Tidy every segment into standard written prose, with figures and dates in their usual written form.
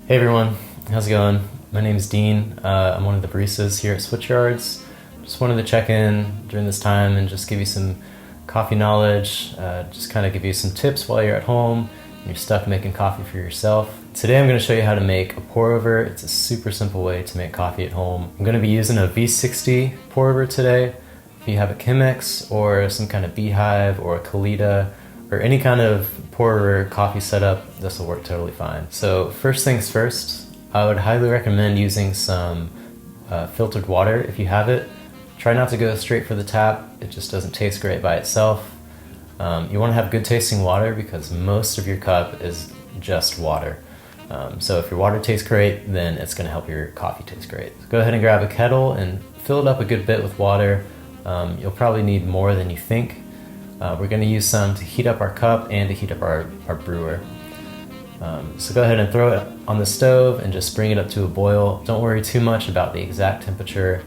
Hey everyone, how's it going? My name is Deane. I'm one of the baristas here at Switchyards. Just wanted to check in during this time and just give you some coffee knowledge, just kind of give you some tips while you're at home and you're stuck making coffee for yourself. Today I'm going to show you how to make a pour over. It's a super simple way to make coffee at home. I'm going to be using a V60 pour over today. If you have a Chemex or some kind of beehive or a Kalita or any kind of pour-over coffee setup, this will work totally fine. So first things first, I would highly recommend using some filtered water if you have it. Try not to go straight for the tap, it just doesn't taste great by itself. You want to have good tasting water because most of your cup is just water. So if your water tastes great, then it's going to help your coffee taste great. So go ahead and grab a kettle and fill it up a good bit with water. You'll probably need more than you think. We're going to use some to heat up our cup and to heat up our brewer. So go ahead and throw it on the stove and just bring it up to a boil. Don't worry too much about the exact temperature.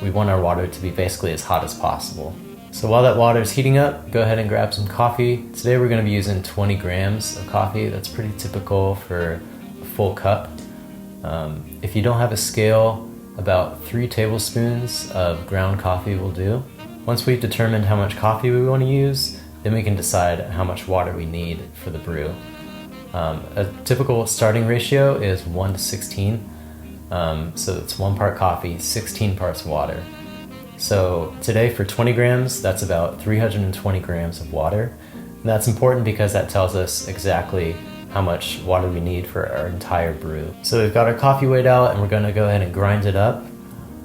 We want our water to be basically as hot as possible. So while that water is heating up, go ahead and grab some coffee. Today we're going to be using 20 grams of coffee. That's pretty typical for a full cup. If you don't have a scale, about 3 tablespoons of ground coffee will do. Once we've determined how much coffee we want to use, then we can decide how much water we need for the brew. A typical starting ratio is 1 to 16. So it's 1 part coffee, 16 parts water. So today for 20 grams, that's about 320 grams of water. And that's important because that tells us exactly how much water we need for our entire brew. So we've got our coffee weighed out and we're going to go ahead and grind it up.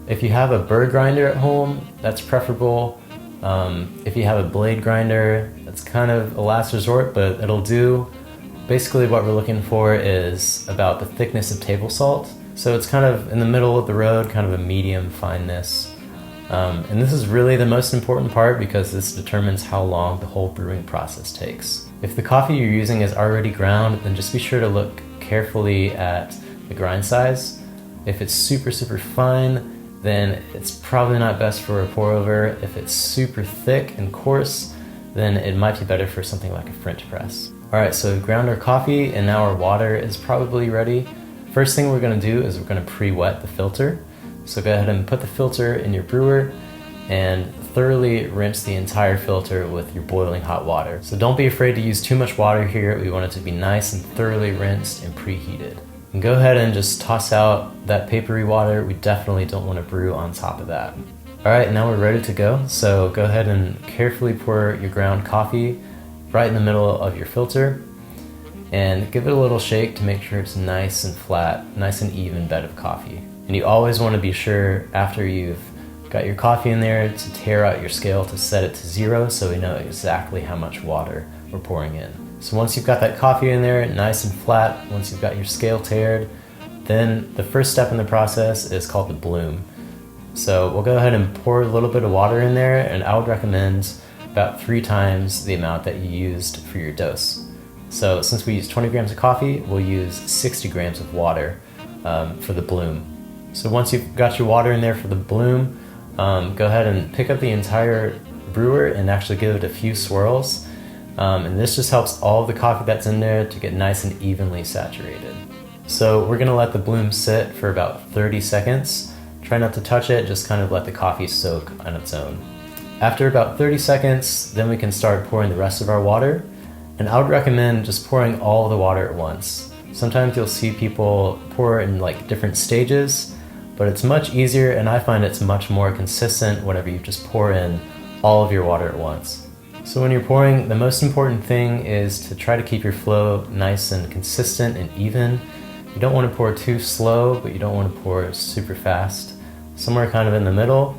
If you have a burr grinder at home, that's preferable. If you have a blade grinder, that's kind of a last resort, but it'll do. Basically what we're looking for is about the thickness of table salt. So it's kind of in the middle of the road, kind of a medium fineness. And this is really the most important part because this determines how long the whole brewing process takes. If the coffee you're using is already ground, then just be sure to look carefully at the grind size. If it's super fine, then it's probably not best for a pour over. If it's super thick and coarse, then it might be better for something like a French press. Alright, so we've ground our coffee and now our water is probably ready. First thing we're going to do is we're going to pre-wet the filter. So go ahead and put the filter in your brewer and thoroughly rinse the entire filter with your boiling hot water. So don't be afraid to use too much water here. We want it to be nice and thoroughly rinsed and preheated. And go ahead and just toss out that papery water. We definitely don't want to brew on top of that. Alright, now we're ready to go. So go ahead and carefully pour your ground coffee right in the middle of your filter and give it a little shake to make sure it's nice and flat, nice and even bed of coffee. And you always want to be sure after you've got your coffee in there to tear out your scale to set it to 0 so we know exactly how much water we're pouring in. So once you've got that coffee in there nice and flat, once you've got your scale tared, then the first step in the process is called the bloom. So we'll go ahead and pour a little bit of water in there, and I would recommend about 3 times the amount that you used for your dose. So since we use 20 grams of coffee, we'll use 60 grams of water for the bloom. So once you've got your water in there for the bloom, go ahead and pick up the entire brewer and actually give it a few swirls. And this just helps all of the coffee that's in there to get nice and evenly saturated. So we're going to let the bloom sit for about 30 seconds. Try not to touch it, just kind of let the coffee soak on its own. After about 30 seconds, then we can start pouring the rest of our water. And I would recommend just pouring all the water at once. Sometimes you'll see people pour in like different stages, but it's much easier, and I find it's much more consistent whenever you just pour in all of your water at once. So when you're pouring, the most important thing is to try to keep your flow nice and consistent and even. You don't want to pour too slow, but you don't want to pour super fast. Somewhere kind of in the middle,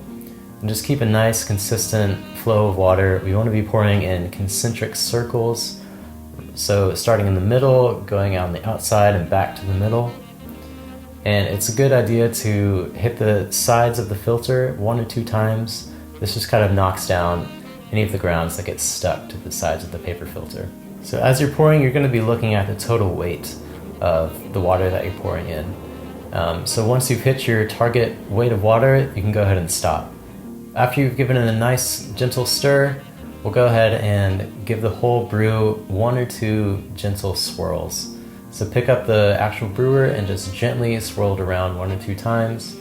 and just keep a nice consistent flow of water. We want to be pouring in concentric circles. So starting in the middle, going out on the outside and back to the middle. And it's a good idea to hit the sides of the filter 1 or 2 times. This just kind of knocks down any of the grounds that get stuck to the sides of the paper filter. So as you're pouring, you're going to be looking at the total weight of the water that you're pouring in. So once you've hit your target weight of water, you can go ahead and stop. After you've given it a nice gentle stir, we'll go ahead and give the whole brew 1 or 2 gentle swirls. So pick up the actual brewer and just gently swirl it around 1 or 2 times.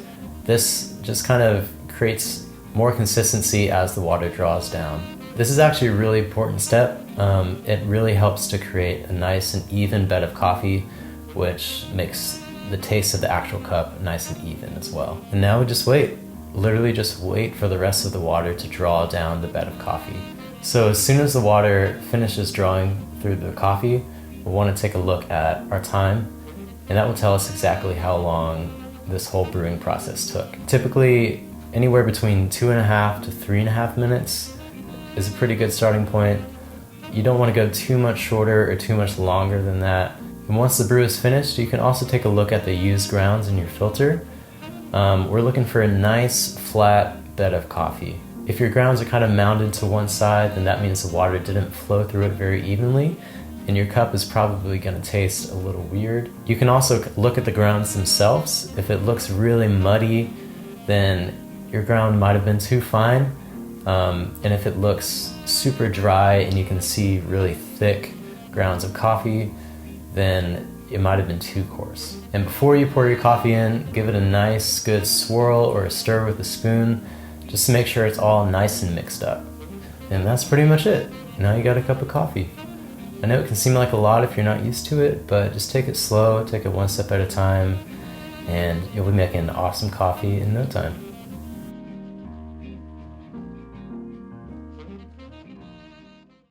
This just kind of creates more consistency as the water draws down. This is actually a really important step. It really helps to create a nice and even bed of coffee, which makes the taste of the actual cup nice and even as well. And now we just wait. Literally just wait for the rest of the water to draw down the bed of coffee. So as soon as the water finishes drawing through the coffee, we'll want to take a look at our time, and that will tell us exactly how long this whole brewing process took. Typically, anywhere between 2.5 to 3.5 minutes is a pretty good starting point. You don't want to go too much shorter or too much longer than that. And once the brew is finished, you can also take a look at the used grounds in your filter. We're looking for a nice flat bed of coffee. If your grounds are kind of mounded to one side, then that means the water didn't flow through it very evenly, and your cup is probably going to taste a little weird. You can also look at the grounds themselves. If it looks really muddy, then your ground might have been too fine. And if it looks super dry and you can see really thick grounds of coffee, then it might have been too coarse. And before you pour your coffee in, give it a nice good swirl or a stir with a spoon, just to make sure it's all nice and mixed up. And that's pretty much it. Now you got a cup of coffee. I know it can seem like a lot if you're not used to it, but just take it slow, take it one step at a time, and you'll be making awesome coffee in no time.